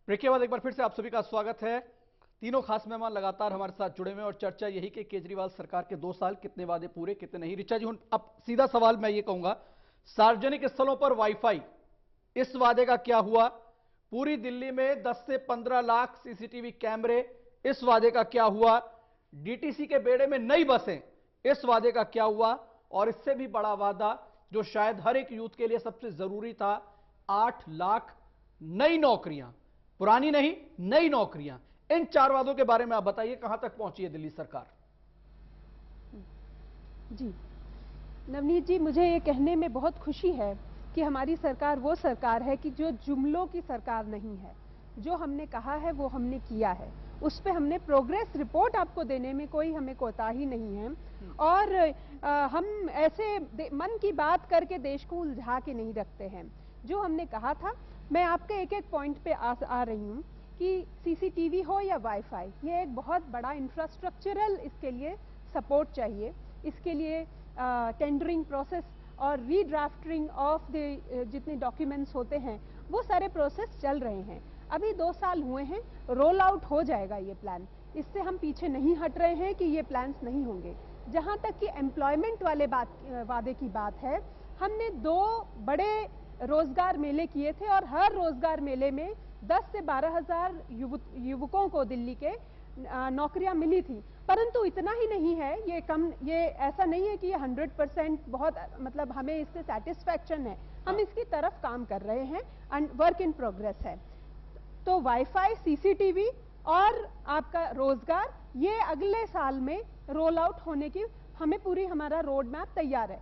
Break के बाद एक बार फिर से आप सभी का स्वागत है। तीनों खास मेहमान लगातार हमारे साथ जुड़े हुए हैं और चर्चा यही कि केजरीवाल सरकार के 2 साल कितने वादे पूरे कितने नहीं। ऋचा जी, अब सीधा सवाल मैं ये कहूंगा, सार्वजनिक स्थलों पर वाईफाई, इस वादे का क्या हुआ? पूरी दिल्ली में 10 से 15 लाख सीसीटीवी कैमरे, इस वादे का क्या हुआ? डीटीसी के बेड़े में नई बसें, इस वादे का क्या हुआ? और इससे भी बड़ा वादा जो शायद हर एक यूथ के लिए सबसे जरूरी था, 8 लाख नई नौकरियां, पुरानी नहीं नई नौकरियां। इन 4 वादों के बारे में आप बताइए, कहां तक पहुंची है दिल्ली सरकार? जी नवनीत जी, मुझे ये कहने में बहुत खुशी है कि हमारी सरकार वो सरकार है कि जो जुमलों की सरकार नहीं है। जो हमने कहा है वो हमने किया है, उस पे हमने प्रोग्रेस रिपोर्ट आपको देने में कोई हमें कोताही नहीं है। और हम ऐसे मन की बात करके देश को उलझा के नहीं रखते हैं। जो हमने कहा था, मैं आपके एक एक पॉइंट पे आ रही हूँ कि सीसीटीवी हो या वाईफाई, ये एक बहुत बड़ा इंफ्रास्ट्रक्चरल इसके लिए सपोर्ट चाहिए। इसके लिए टेंडरिंग प्रोसेस और रीड्राफ्टिंग ऑफ द जितने डॉक्यूमेंट्स होते हैं वो सारे प्रोसेस चल रहे हैं। अभी 2 साल हुए हैं, रोल आउट हो जाएगा ये प्लान। इससे हम पीछे नहीं हट रहे हैं कि ये प्लान्स नहीं होंगे। जहां तक कि एम्प्लॉयमेंट वाले वादे की बात है, हमने 2 बड़े रोजगार मेले किए थे और हर रोजगार मेले में 10 से 12 हजार युवकों को दिल्ली के नौकरियां मिली थी। परंतु इतना ही नहीं है, ये ऐसा नहीं है कि ये 100% बहुत मतलब हमें इससे सेटिस्फैक्शन है। हम इसकी तरफ काम कर रहे हैं, वर्क इन प्रोग्रेस है। तो वाईफाई, सीसीटीवी और आपका रोजगार, ये अगले साल में रोल आउट होने की हमें पूरी हमारा रोड मैप तैयार है।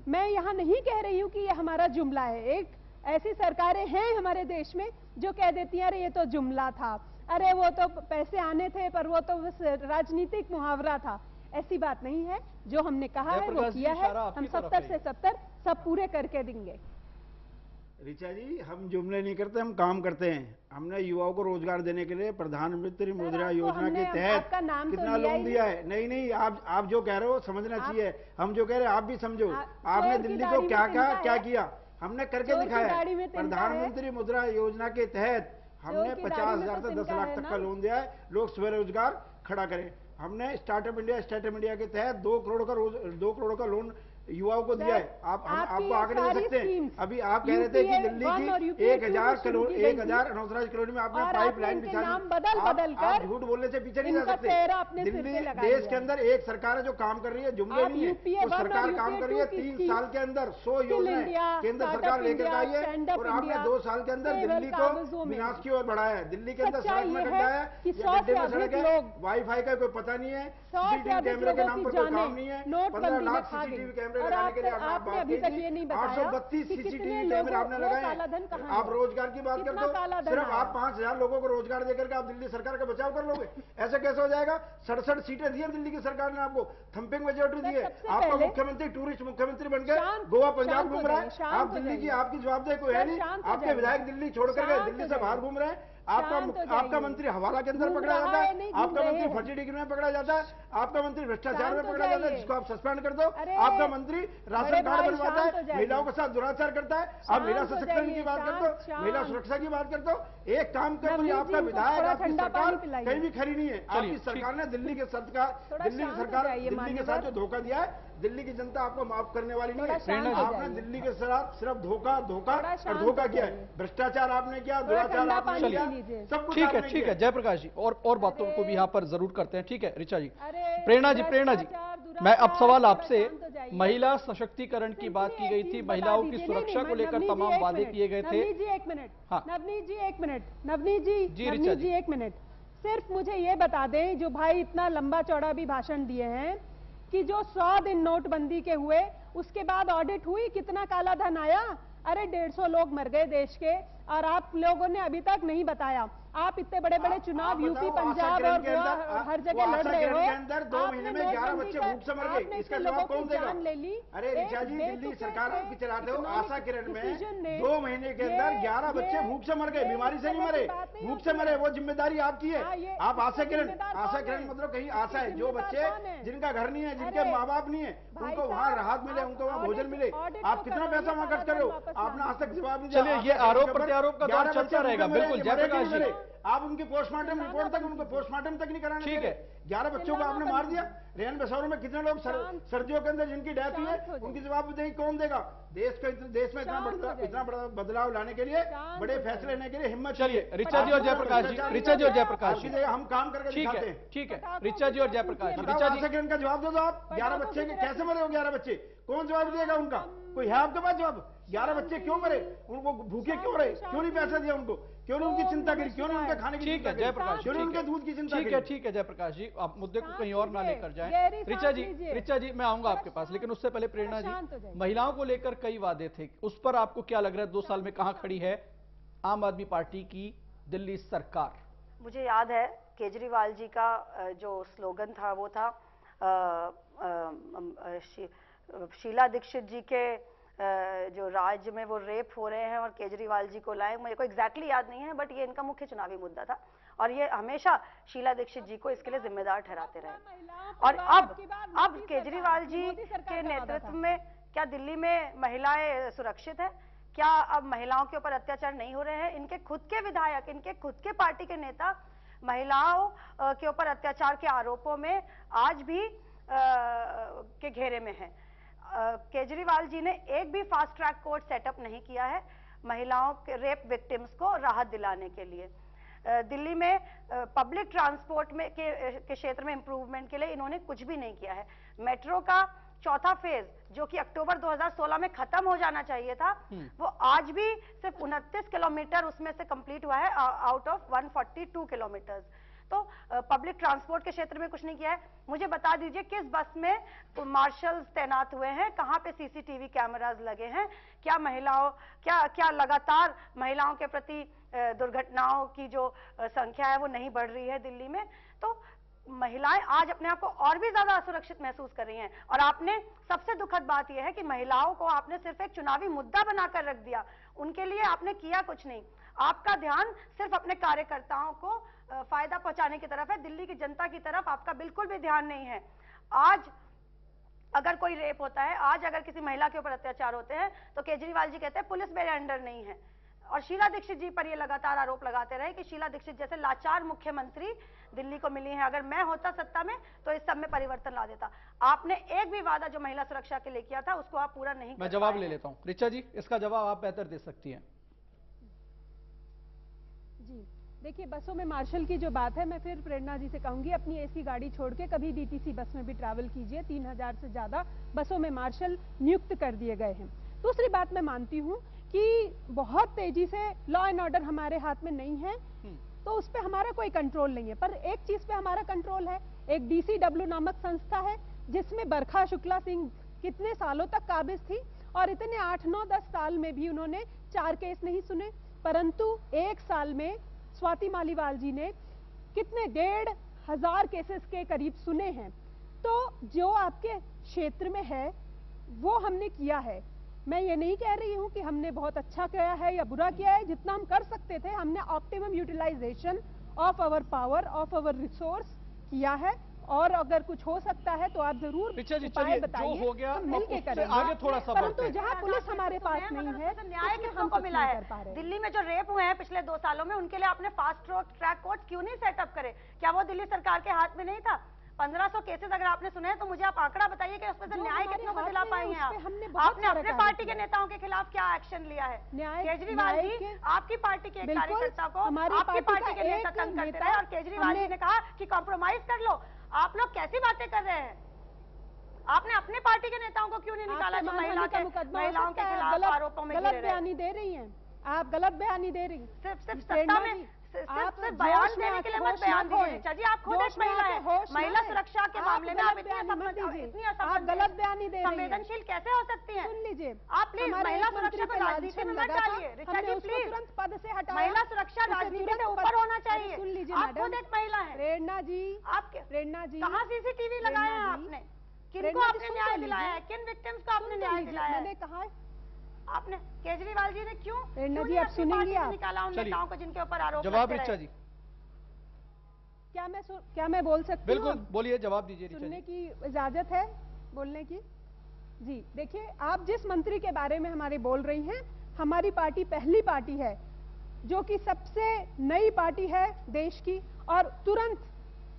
मैं यहाँ नहीं कह रही हूँ कि ये हमारा जुमला है। एक ऐसी सरकारें हैं हमारे देश में जो कह देती हैं अरे ये तो जुमला था, अरे वो तो पैसे आने थे, पर वो तो बस राजनीतिक मुहावरा था। ऐसी बात नहीं है। जो हमने कहा है वो किया है। हम 70 से 70 सब पूरे करके देंगे। ऋचा जी, हम जुमले नहीं करते, हम काम करते हैं। हमने युवाओं को रोजगार देने के लिए प्रधानमंत्री मुद्रा योजना के तहत कितना लोन दिया है। नहीं, आप जो कह रहे हो समझना चाहिए। हम जो कह रहे हैं आप भी समझो। आपने दिल्ली को क्या कहा, क्या किया, हमने करके दिखाया है। प्रधानमंत्री मुद्रा योजना के तहत हमने 50,000 से 10 लाख तक का लोन दिया है। लोग स्वरोजगार खड़ा करें। हमने स्टार्टअप इंडिया के तहत 2 करोड़ का लोन युवाओं को दिया है। आपको आंकड़े दे सकते हैं। अभी आप कह रहे थे कि दिल्ली की 1,000 अनऑथराइज्ड कॉलोनी में आपने पाइपलाइन बिछाई। आप झूठ बोलने से पीछे नहीं जा सकते। दिल्ली देश के अंदर एक सरकार है जो काम कर रही है, जुमले नहीं है। वो सरकार काम कर रही है। 3 साल के अंदर 100 योजनाएं केंद्र सरकार लेकर आई है और आपने 2 साल के अंदर दिल्ली को विनाश की ओर बढ़ाया है। दिल्ली के अंदर सड़क में गड्ढा है, गड्ढे में सड़क है, वाईफाई का कोई पता नहीं है, सीसीटीवी कैमरे के नाम पर कोई काम नहीं है। 15 लाख सीसीटीवी कैमरे लगाने के लिए आपने अभी तक ये नहीं बताया 832 सीसीटीवी कैमरे आपने लगाए। आप रोजगार की बात करते हो, सिर्फ आप 5,000 लोगों को रोजगार देकर के आप दिल्ली सरकार का बचाव कर लोगे? ऐसा कैसे हो जाएगा? 67 सीटें दी है दिल्ली की सरकार ने आपको, थंपिंग मेजॉरिटी दी है। आपका मुख्यमंत्री टूरिस्ट मुख्यमंत्री बनकर गोवा पंजाब घूम रहा है। आप दिल्ली की आपकी जवाबदेही कोई है नहीं। आपके विधायक दिल्ली छोड़कर गए, दिल्ली से बाहर घूम रहे हैं। आपका मंत्री हवाला के अंदर पकड़ा जाता है, आपका मंत्री फर्जी डिग्री में पकड़ा जाता है, आपका मंत्री भ्रष्टाचार में पकड़ा जाता है जिसको आप सस्पेंड कर दो, आपका मंत्री राशन कार्ड बनवाता है, महिलाओं के साथ दुराचार करता है। आप महिला सशक्तिकरण की बात करते हो, महिला सुरक्षा की बात करते हो। एक काम कर दो, आपका विधायक, आपकी सरकार कहीं भी खरी नहीं है। आपकी सरकार ने दिल्ली की दिल्ली के साथ जो धोखा दिया है, दिल्ली की जनता आपको माफ करने वाली नहीं है। आपने दिल्ली के साथ सिर्फ धोखा और धोखा किया है। भ्रष्टाचार आपने किया, दुराचार आपने किया, सब कुछ ठीक है जयप्रकाश जी, और बातों को भी यहाँ पर जरूर करते हैं। ठीक है ऋचा जी, प्रेरणा जी, मैं अब सवाल आपसे, महिला सशक्तिकरण की बात की गई थी, महिलाओं की सुरक्षा को लेकर तमाम वादे किए गए थे। नवनीत जी एक मिनट, सिर्फ मुझे ये बता दें, जो भाई इतना लंबा चौड़ा भी भाषण दिए हैं कि जो 100 दिन नोटबंदी के हुए उसके बाद ऑडिट हुई, कितना काला धन आया? अरे 150 लोग मर गए देश के, और आप लोगों ने अभी तक नहीं बताया। आप इतने बड़े बड़े चुनाव यूपी, पंजाब और गोवा हर जगह लड़ रहे हो। अंदर 2 महीने में 11 बच्चे भूख से मर गए, इसका जवाब कौन देगा? ले ली। अरे ऋचा जी, दिल्ली सरकार आपकी चलाते हो, आशा किरण में 2 महीने के अंदर 11 बच्चे भूख से मर गए, बीमारी से नहीं मरे, भूख से मरे। वो जिम्मेदारी आपकी है। आप आशा किरण मतलब कहीं आशा है, जो बच्चे जिनका घर नहीं है, जिनके माँ बाप नहीं है, उनको वहाँ राहत मिले, उनको वहाँ भोजन मिले। आप कितना पैसा वहाँ खर्च कर रहे हो? आपने आज तक जवाब नहीं दिया। चलिए, ये आरोप प्रत्यारोप का दौर चलता रहेगा। बिल्कुल जयप्रकाश जी, आप उनके पोस्टमार्टम रिपोर्ट तक, उनको पोस्टमार्टम तक नहीं कराने। ठीक है, 11 बच्चों को आपने मार दिया। रेन बसेरों में कितने लोग सर्दियों के अंदर जिनकी डेथ हुई है, उनकी जवाबदेही कौन देगा? देश में इतना बड़ा बदलाव लाने के लिए, बड़े फैसले लेने के लिए हिम्मत। चलिए ऋचा जी और जयप्रकाश जी, ऋचा जी और जयप्रकाश जी, हम काम करके दिखाते हैं। ठीक है ऋचा जी और जयप्रकाश जी, ऋचा जी सेकंड का जवाब दो आप। 11 बच्चे के कैसे मरे हो? 11 बच्चे कौन जवाब देगा उनका? कोई है आपके पास जवाब? 11 बच्चे क्यों मरे? उनको भूखे क्यों रहे? क्यों नहीं पैसा दिया उनको? क्यों नहीं उनकी चिंता करी? क्यों नहीं उनके खाने की चिंता करी? जयप्रकाश, क्यों नहीं उनके दूध की चिंता करी? ठीक है जयप्रकाश जी, आप मुद्दे को कहीं और ना लेकर जाएं। ऋचा जी मैं आऊंगा आपके पास, लेकिन उससे पहले प्रेरणा जी, महिलाओं को लेकर कई वादे थे, उस पर आपको क्या लग रहा है 2 साल में कहां खड़ी है आम आदमी पार्टी की दिल्ली सरकार? मुझे याद है केजरीवाल जी का जो स्लोगन था वो था शीला दीक्षित जी के जो राज्य में वो रेप हो रहे हैं और केजरीवाल जी को लाए। मुझे को एग्जैक्टली याद नहीं है, बट ये इनका मुख्य चुनावी मुद्दा था और ये हमेशा शीला दीक्षित जी को इसके लिए जिम्मेदार ठहराते रहे। और अब केजरीवाल जी के नेतृत्व में क्या दिल्ली में महिलाएं सुरक्षित है? क्या अब महिलाओं के ऊपर अत्याचार नहीं हो रहे हैं? इनके खुद के विधायक, इनके खुद के पार्टी के नेता महिलाओं के ऊपर अत्याचार के आरोपों में आज भी के घेरे में हैं। केजरीवाल जी ने एक भी फास्ट ट्रैक कोर्ट सेटअप नहीं किया है महिलाओं के रेप विक्टिम्स को राहत दिलाने के लिए। दिल्ली में पब्लिक ट्रांसपोर्ट में के क्षेत्र में इंप्रूवमेंट के लिए इन्होंने कुछ भी नहीं किया है। मेट्रो का चौथा फेज जो कि अक्टूबर 2016 में खत्म हो जाना चाहिए था, वो आज भी सिर्फ 29 किलोमीटर उसमें से कंप्लीट हुआ है आउट ऑफ 142 किलोमीटर। तो पब्लिक ट्रांसपोर्ट के क्षेत्र में कुछ नहीं किया है। मुझे बता दीजिए किस बस में मार्शल्स तैनात हुए हैं, कहां पे सीसीटीवी कैमरास लगे हैं? क्या लगातार महिलाओं के प्रति दुर्घटनाओं की जो संख्या है वो नहीं बढ़ रही है दिल्ली में? तो महिलाएं आज अपने आप को और भी ज्यादा असुरक्षित महसूस कर रही हैं। और आपने सबसे दुखद बात यह है कि महिलाओं को आपने सिर्फ एक चुनावी मुद्दा बनाकर रख दिया, उनके लिए आपने किया कुछ नहीं। आपका ध्यान सिर्फ अपने कार्यकर्ताओं को फायदा पहुंचाने की तरफ है, दिल्ली की जनता की तरफ आपका बिल्कुल भी ध्यान नहीं है। आज अगर कोई रेप होता है, आज अगर किसी महिला के ऊपर अत्याचार होते हैं, तो केजरीवाल जी कहते हैं पुलिस मेरे अंडर नहीं है। और शीला दीक्षित जी पर ये लगातार आरोप लगाते रहे कि शीला दीक्षित जैसे लाचार मुख्यमंत्री दिल्ली को मिली हैं, अगर मैं होता सत्ता में तो इस सब में परिवर्तन ला देता। आपने एक भी वादा जो महिला सुरक्षा के लिए किया था उसको आप पूरा नहीं। मैं जवाब ले लेता हूं। ऋचा जी, इसका जवाब आप बेहतर दे सकती हैं। जी देखिए, बसों में मार्शल की जो बात है, मैं फिर प्रेरणा जी से कहूंगी अपनी एसी गाड़ी छोड़ के कभी डीटीसी बस में भी ट्रैवल कीजिए। 3000 से ज्यादा बसों में मार्शल नियुक्त कर दिए गए हैं। दूसरी बात मैं मानती हूँ कि बहुत तेजी से लॉ एंड ऑर्डर हमारे हाथ में नहीं है, तो उस पर हमारा कोई कंट्रोल नहीं है। पर एक चीज पे हमारा कंट्रोल है, एक DCW नामक संस्था है जिसमें बरखा शुक्ला सिंह कितने सालों तक काबिज थी और इतने 8, 9, 10 साल में भी उन्होंने 4 केस नहीं सुने, परंतु 1 साल में स्वाति मालीवाल जी ने कितने 1,500 केसेस के करीब सुने हैं। तो जो आपके क्षेत्र में है वो हमने किया है। मैं ये नहीं कह रही हूँ कि हमने बहुत अच्छा किया है या बुरा किया है, जितना हम कर सकते थे हमने optimum utilisation of our power, of our resource किया है। और अगर कुछ हो सकता है तो आप जरूर उपाय बताइए, मिलके करेंगे। आगे थोड़ा सा परंतु जहाँ पुलिस हमारे पास नहीं है, न्याय किसको मिला है? दिल्ली में जो रेप हुए हैं पिछले 2 सालों में, उनके लिए आपने फास्ट ट्रैक कोर्ट क्यों नहीं सेटअप करे? क्या वो दिल्ली सरकार के हाथ में नहीं था? 1500 केसेस अगर आपने सुने हैं तो मुझे आप आंकड़ा बताइए कि उसमें से न्याय कितनों को दिला पाएंगे आप? आपने अपने पार्टी के नेताओं के खिलाफ क्या एक्शन लिया है? केजरीवाल जी आपकी पार्टी के एक कार्यकर्ता को आपकी पार्टी के नेता तंग करते रहे और केजरीवाल जी ने कहा कि कॉम्प्रोमाइज कर लो। आप लोग कैसी बातें कर रहे हैं? आपने अपने पार्टी के नेताओं को क्यों नहीं निकाला जो महिलाओं के खिलाफ आरोपों में गलत बयानी दे रही हैं? आप गलत बयानी दे रही हैं। सिर्फ सत्ता में सिर्फ बयान देने के लिए मत बयान दीजिए। जी आप खुद एक महिला है, महिला सुरक्षा के मामले में आप इतनी गलत बयानी दे रही हैं। संवेदनशील कैसे हो सकती हैं? सुन लीजिए, आप प्लीज महिला सुरक्षा को राजनीति में मत डालिए। ऋचा जी प्लीज, तुरंत पद से हटाया। महिला सुरक्षा राजनीति से ऊपर होना चाहिए। सुन लीजिए, आप खुद एक महिला है। प्रेरणा जी, प्रेरणा जी कहाँ CCTV लगाया है आपने? किनको आपने न्याय दिलाया है? किन विक्टिम्स को आपने न्याय दिलाया है? मैंने कहा आपने केजरीवाल जी ने क्यों जी आप सुनेंगे आप निकाला उन नेताओं को जिनके ऊपर आरोप? जवाब ऋचा जी, क्या मैं बोल सकती हूँ? बिल्कुल बोलिए, जवाब दीजिए। सुनने की इजाजत है, बोलने की? जी देखिए, आप जिस मंत्री के बारे में हमारे बोल रही हैं, हमारी पार्टी पहली पार्टी है जो कि सबसे नई पार्टी है देश की, और तुरंत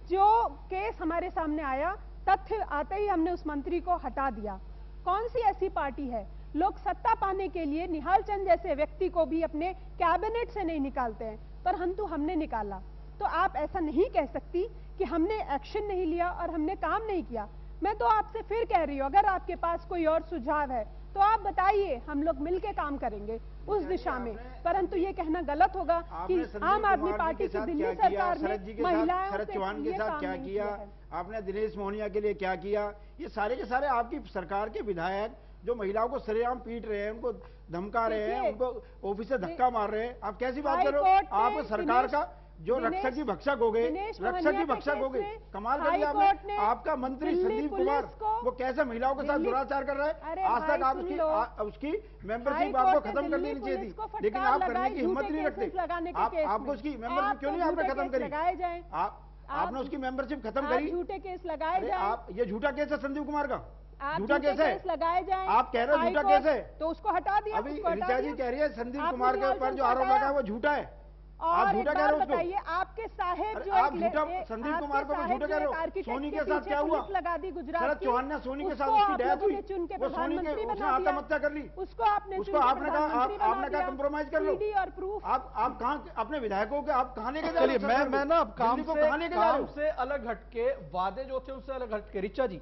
जो केस हमारे सामने आया, तथ्य आते ही हमने उस मंत्री को हटा दिया। कौन सी ऐसी पार्टी है, लोग सत्ता पाने के लिए निहाल चंद जैसे व्यक्ति को भी अपने कैबिनेट से नहीं निकालते हैं, परंतु हमने निकाला। तो आप ऐसा नहीं कह सकती कि हमने एक्शन नहीं लिया और हमने काम नहीं किया। मैं तो आपसे फिर कह रही हूँ, अगर आपके पास कोई और सुझाव है तो आप बताइए, हम लोग मिलकर काम करेंगे उस दिशा में। परंतु ये कहना गलत होगा कि आम आदमी पार्टी की दिल्ली सरकार ने महिलाओं शरद चौहान के साथ क्या किया, आपने दिनेश मोहनिया के लिए क्या किया, ये सारे के सारे आपकी सरकार के विधायक जो महिलाओं को सरेआम पीट रहे हैं, उनको धमका रहे हैं, उनको ऑफिस से धक्का मार रहे हैं, आप कैसी बात कर रहे हो? आप सरकार का जो रक्षक की भक्षक हो गए, रक्षक की भक्षक हो गए, कमाल कर दिया आपने। आपका मंत्री संदीप कुमार वो कैसे महिलाओं के साथ दुराचार कर रहा है, आज तक आप उसकी मेंबरशिप आपको खत्म कर देनी चाहिए थी, लेकिन आप करने की हिम्मत नहीं रखते। आपको उसकी मेंबरशिप क्यों नहीं आपने खत्म करी? आपने उसकी मेंबरशिप खत्म करी, झूठे केस लगाए जाए। आप ये झूठा केस है संदीप कुमार का, झूठा केस है, लगाए जाए। आप कह रहे हो झूठा केस है, तो उसको हटा दिया। अभी ऋचा जी कह रही है संदीप कुमार के ऊपर जो आरोप लगा है वो झूठा है। आप झूठा कह रहे हो बताइए, आपके साहेब जो आप झूठा संदीप कुमार को झूठा कह रहे हो। सोनी के साथ क्या हुआ? लगा दी गुजरात। शरद चौहान ने सोनी के साथ उसकी डेथ हुई, वो सोनी के उसने आत्महत्या कर ली, उसको आपने कहा कंप्रोमाइज कर लो। और प्रूफ आप कहाँ अपने विधायकों के आप कहाँ लेके जा रहे हो? मैं ना काम से अलग हटके, वादे जो थे उनसे अलग हटके, ऋचा जी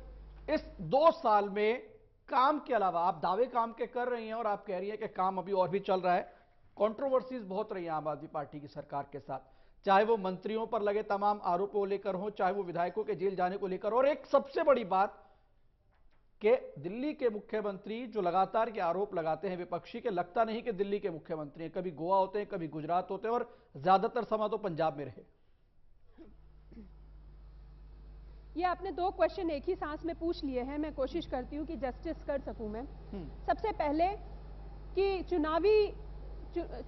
इस 2 साल में काम के अलावा आप दावे काम के कर रही हैं और आप कह रही हैं कि काम अभी और भी चल रहा है। कंट्रोवर्सीज बहुत रही हैं आम आदमी पार्टी की सरकार के साथ, चाहे वो मंत्रियों पर लगे तमाम आरोपों को लेकर हो, चाहे वो विधायकों के जेल जाने को लेकर, और एक सबसे बड़ी बात कि दिल्ली के मुख्यमंत्री जो लगातार के आरोप लगाते हैं विपक्षी के, लगता नहीं कि दिल्ली के मुख्यमंत्री हैं, कभी गोवा होते हैं, कभी गुजरात होते हैं और ज्यादातर समय तो पंजाब में रहे। ये आपने 2 क्वेश्चन एक ही सांस में पूछ लिए हैं, मैं कोशिश करती हूँ कि जस्टिस कर सकूं मैं। सबसे पहले कि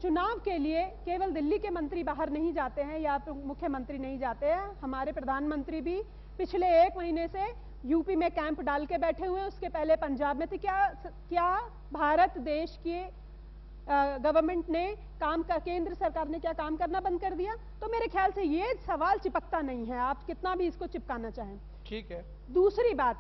चुनाव के लिए केवल दिल्ली के मंत्री बाहर नहीं जाते हैं या मुख्यमंत्री नहीं जाते हैं, हमारे प्रधानमंत्री भी पिछले 1 महीने से यूपी में कैंप डाल के बैठे हुए हैं, उसके पहले पंजाब में थे। क्या भारत देश के गवर्नमेंट ने केंद्र सरकार ने क्या काम करना बंद कर दिया? तो मेरे ख्याल से ये सवाल चिपकता नहीं है, आप कितना भी इसको चिपकाना चाहें। ठीक है। दूसरी बात,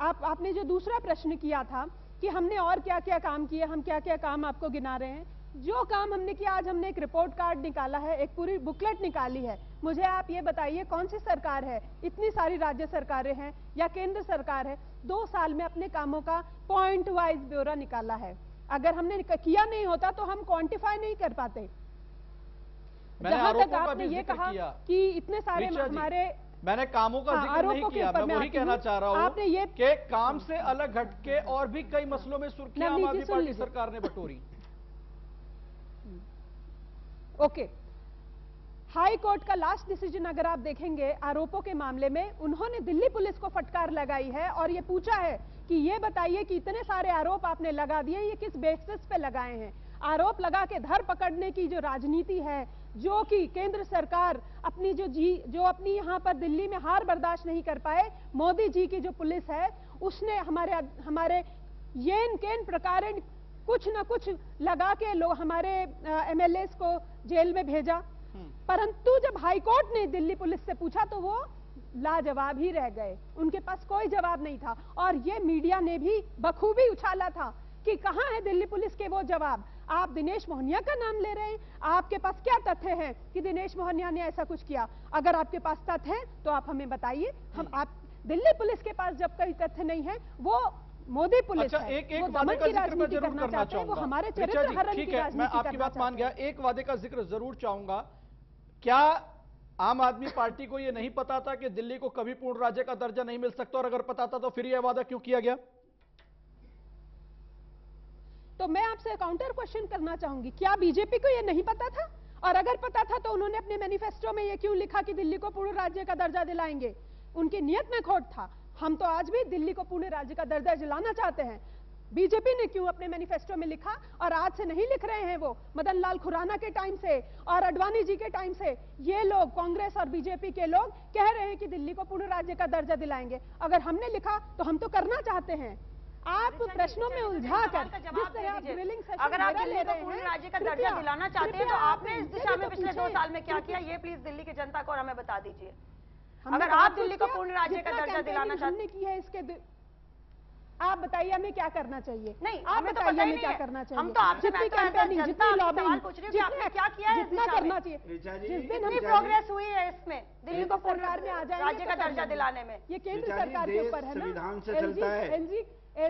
आपने जो दूसरा प्रश्न किया था कि हमने और क्या क्या काम किए, हम क्या क्या काम आपको गिना रहे हैं। जो काम हमने किया, आज हमने एक रिपोर्ट कार्ड निकाला है, एक पूरी बुकलेट निकाली है। मुझे आप ये बताइए कौन सी सरकार है, इतनी सारी राज्य सरकारें हैं या केंद्र सरकार है, 2 साल में अपने कामों का पॉइंट वाइज ब्यौरा निकाला है। अगर हमने किया नहीं होता तो हम क्वांटिफाई नहीं कर पाते। जहां तक आपने ये कहा कि इतने सारे हमारे, मैंने कामों का जिक्र नहीं किया, मैं वही कहना चाह रहा हूं कि काम से अलग हटके और भी कई मसलों में सुर्खियां आम आदमी पार्टी सरकार ने बटोरी। ओके, हाई कोर्ट का लास्ट डिसीजन अगर आप देखेंगे आरोपों के मामले में, उन्होंने दिल्ली पुलिस को फटकार लगाई है और ये पूछा है कि ये बताइए कि इतने सारे आरोप आपने लगा दिए, ये किस बेसिस पे लगाए हैं। आरोप लगा के धर पकड़ने की जो राजनीति है, जो कि केंद्र सरकार अपनी जो अपनी यहाँ पर दिल्ली में हार बर्दाश्त नहीं कर पाए, मोदी जी की जो पुलिस है उसने हमारे येन केन प्रकार कुछ न कुछ लगा के लोग हमारे एमएलए को जेल में भेजा। परंतु जब हाईकोर्ट ने दिल्ली पुलिस से पूछा तो वो लाजवाब ही रह गए, उनके पास कोई जवाब नहीं था। और ये मीडिया ने भी बखूबी उछाला था कि कहां है दिल्ली पुलिस के वो जवाब। आप दिनेश मोहनिया का नाम ले रहे हैं, आपके पास क्या तथ्य है कि दिनेश मोहनिया ने ऐसा कुछ किया? अगर आपके पास तथ्य है तो आप हमें बताइए। आप दिल्ली पुलिस के पास जब कोई तथ्य नहीं है, वो मोदी पुलिस है, एक वादे का जिक्र मैं जरूर करना चाहूंगा। वो हमारे चरित्र हरण की ठीक है, मैं आपकी बात मान गया। एक वादे का जिक्र जरूर चाहूंगा। क्या आम आदमी पार्टी को यह नहीं पता था कि दिल्ली को कभी पूर्ण राज्य का दर्जा नहीं मिल सकता, और अगर पता था तो फिर यह वादा क्यों किया गया? तो मैं आपसे काउंटर क्वेश्चन करना चाहूंगी, क्या बीजेपी को यह नहीं पता था? और अगर पता था तो उन्होंने अपने मैनिफेस्टो में यह क्यों लिखा कि दिल्ली को पूर्ण राज्य का दर्जा दिलाएंगे? उनकी नियत में खोट था। हम तो आज भी दिल्ली को पूर्ण राज्य का दर्जा दिलाना चाहते हैं। बीजेपी ने क्यों अपने मैनिफेस्टो में लिखा? और आज से नहीं लिख रहे हैं, वो मदन लाल खुराना के टाइम से और अडवाणी जी के टाइम से ये लोग, कांग्रेस और बीजेपी के लोग कह रहे हैं कि दिल्ली को पूर्ण राज्य का दर्जा दिलाएंगे। अगर हमने लिखा तो हम तो करना चाहते हैं। आप प्रश्नों में उलझा कर जिस तरह लीजिए। अगर आप दिल्ली को पूर्ण राज्य का दर्जा दिलाना चाहते हैं तो आपने इस दिशा में पिछले 2 साल में क्या किया, ये प्लीज दिल्ली की जनता को और हमें बता दीजिए। अगर आप दिल्ली को पूर्ण राज्य का दर्जा दिलाना चाहते हैं, इसके आप बताइए हमें क्या करना चाहिए। नहीं, आप हमें तो बताइए पता ही हमें क्या नहीं करना चाहिए। हम तो आपसे कैंपेनिंग, जितनी लॉबिंग, पूछ रही हूं कि आपने क्या किया है, जितना करना चाहिए। जितनी प्रोग्रेस हुई है इसमें दिल्ली को सरकार में आ जाएंगे राज्य का दर्जा दिलाने में। ये केंद्र सरकार के ऊपर है ना, संविधान से चलता है,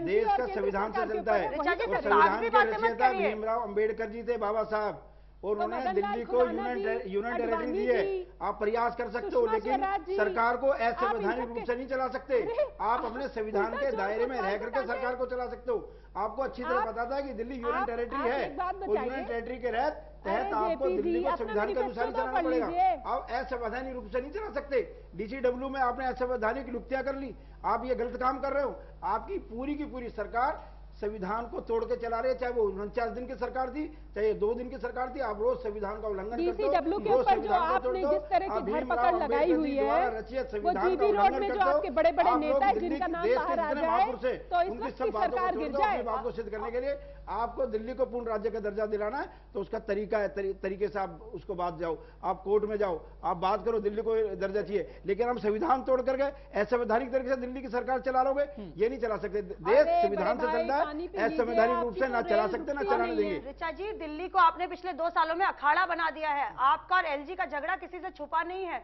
देश का संविधान से चलता है। संविधान के रचयिता भीमराव अंबेडकर जी थे, बाबा साहब, और उन्होंने दिल्ली को यूनियन टेरिटरी दी है। आप प्रयास कर सकते हो, लेकिन सरकार को असंवैधानिक रूप से नहीं चला सकते। आप अपने संविधान के दायरे में रह करके सरकार को चला सकते हो। आपको अच्छी तरह पता था कि दिल्ली यूनियन टेरिटरी है, और यूनियन टेरिटरी के तहत आपको दिल्ली को संविधान के अनुसार चलाना पड़ेगा। आप असंवैधानिक रूप से नहीं चला सकते। डीसीडब्ल्यू में आपने असंवैधानिक नियुक्तियां कर ली, आप ये गलत काम कर रहे हो। आपकी पूरी सरकार संविधान को तोड़ के चला रहे, चाहे वो 49 दिन की सरकार थी, चाहे 2 दिन की सरकार थी। आप रोज संविधान का उल्लंघन करते हो। डीसीडब्ल्यू के ऊपर जो आपने जिस तरह की धरपकड़ लगाई हुई है, वो जीबी रोड में जो आपके बड़े बड़े नेता है जिनका नाम बाहर आ जाए तो इस वक्त की सरकार गिर जाए। बात को सिद्ध करने के लिए आपको दिल्ली को पूर्ण राज्य का दर्जा दिलाना है, तो उसका तरीका है, तरीके से आप उसको बात जाओ, आप कोर्ट में जाओ, आप बात करो दिल्ली को दर्जा चाहिए। लेकिन हम संविधान तोड़ करके असंवैधानिक तरीके से दिल्ली की सरकार चला लोगे, ये नहीं चला सकते। देश संविधान से चलता है, असंवैधानिक रूप से ना चला सकते, ना चलाने देंगे। ऋचा जी, दिल्ली को आपने पिछले 2 सालों में अखाड़ा बना दिया है। आपका और एलजी का झगड़ा किसी से छुपा नहीं है।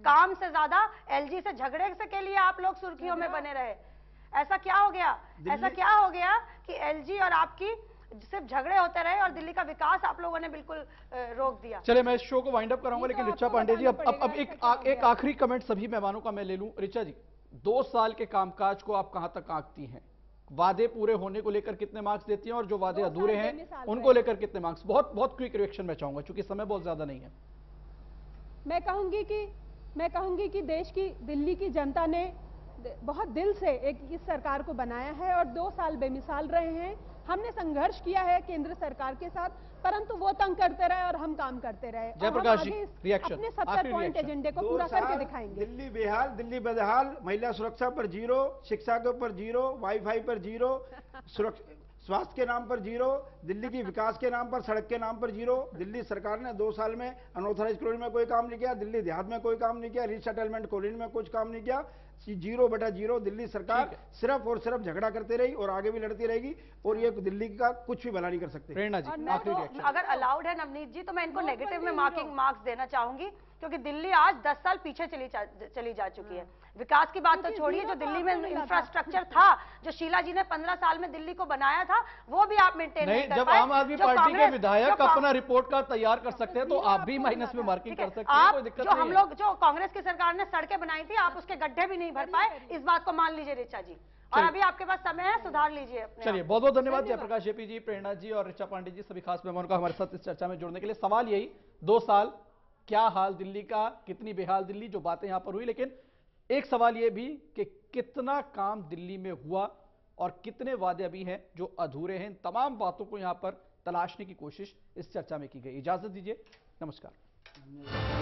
काम से ज्यादा एलजी से झगड़े से के लिए आप लोग सुर्खियों में बने रहे। ऐसा क्या हो गया, ऐसा क्या हो गया कि एलजी और आपकी सिर्फ झगड़े होते रहे और दिल्ली का विकास आप लोगों ने बिल्कुल रोक दिया। चले, मैं इस शो को वाइंड अप कराऊंगा, लेकिन ऋचा पांडे जी अब एक आखिरी कमेंट सभी मेहमानों का मैं ले लूं। ऋचा जी, 2 साल के कामकाज को आप कहां तक आंकती हैं? वादे पूरे होने को लेकर कितने मार्क्स देती हैं, और जो वादे अधूरे हैं उनको लेकर कितने मार्क्स? बहुत क्विक रिएक्शन में चाहूंगा, क्योंकि समय बहुत ज्यादा नहीं है। मैं कहूंगी कि देश की, दिल्ली की जनता ने बहुत दिल से इस सरकार को बनाया है, और 2 साल बेमिसाल रहे हैं। हमने संघर्ष किया है केंद्र सरकार के साथ, परंतु वो तंग करते रहे और हम काम करते रहे। जयप्रकाश जी, रिएक्शन, अपने 70 पॉइंट एजेंडे को पूरा करके दिखाएंगे। दिल्ली बेहाल, दिल्ली बदहाल, महिला सुरक्षा पर 0, शिक्षा के ऊपर 0, वाईफाई पर 0, स्वास्थ्य के नाम पर 0, दिल्ली की विकास के नाम पर, सड़क के नाम पर 0। दिल्ली सरकार ने 2 साल में अनऑथराइज कॉलोनी में कोई काम नहीं किया, दिल्ली देहात में कोई काम नहीं किया, रीसेटलमेंट कॉलोनी में कुछ काम नहीं किया। 0/0 दिल्ली सरकार सिर्फ और सिर्फ झगड़ा करते रही और आगे भी लड़ती रहेगी, और ये दिल्ली का कुछ भी भला नहीं कर सकते। प्रेरणा जी, आखिरी रिएक्शन। अगर अलाउड है नवनीत जी, तो मैं इनको नेगेटिव में मार्क्स देना चाहूंगी, क्योंकि दिल्ली आज 10 साल पीछे चली जा चुकी है। विकास की बात तो छोड़िए, जो दिल्ली में इंफ्रास्ट्रक्चर था, जो शीला जी ने 15 साल में दिल्ली को बनाया था, वो भी आप मेंटेन नहीं कर पाए। जब आम आदमी पार्टी के विधायक अपना रिपोर्ट कार्ड तैयार कर सकते हैं, तो आप भी माइनस में मार्किंग कर सकते हैं, कोई दिक्कत नहीं है। हम लोग, जो कांग्रेस की सरकार ने सड़कें बनाई थी, आप उसके गड्ढे भी नहीं भर पाए, इस बात को मान लीजिए ऋचा जी, और अभी आपके पास समय है, सुधार लीजिए अपने। चलिए, बहुत बहुत धन्यवाद जयप्रकाश जेपी जी, प्रेरणा जी और ऋचा पांडे जी, सभी खास मेहमानों का हमारे साथ इस चर्चा में जुड़ने के लिए। सवाल यही, 2 साल क्या हाल दिल्ली का, कितनी बेहाल दिल्ली, जो बातें यहां पर हुई, लेकिन एक सवाल यह भी कि कितना काम दिल्ली में हुआ और कितने वादे अभी हैं जो अधूरे हैं। इन तमाम बातों को यहां पर तलाशने की कोशिश इस चर्चा में की गई। इजाजत दीजिए, नमस्कार।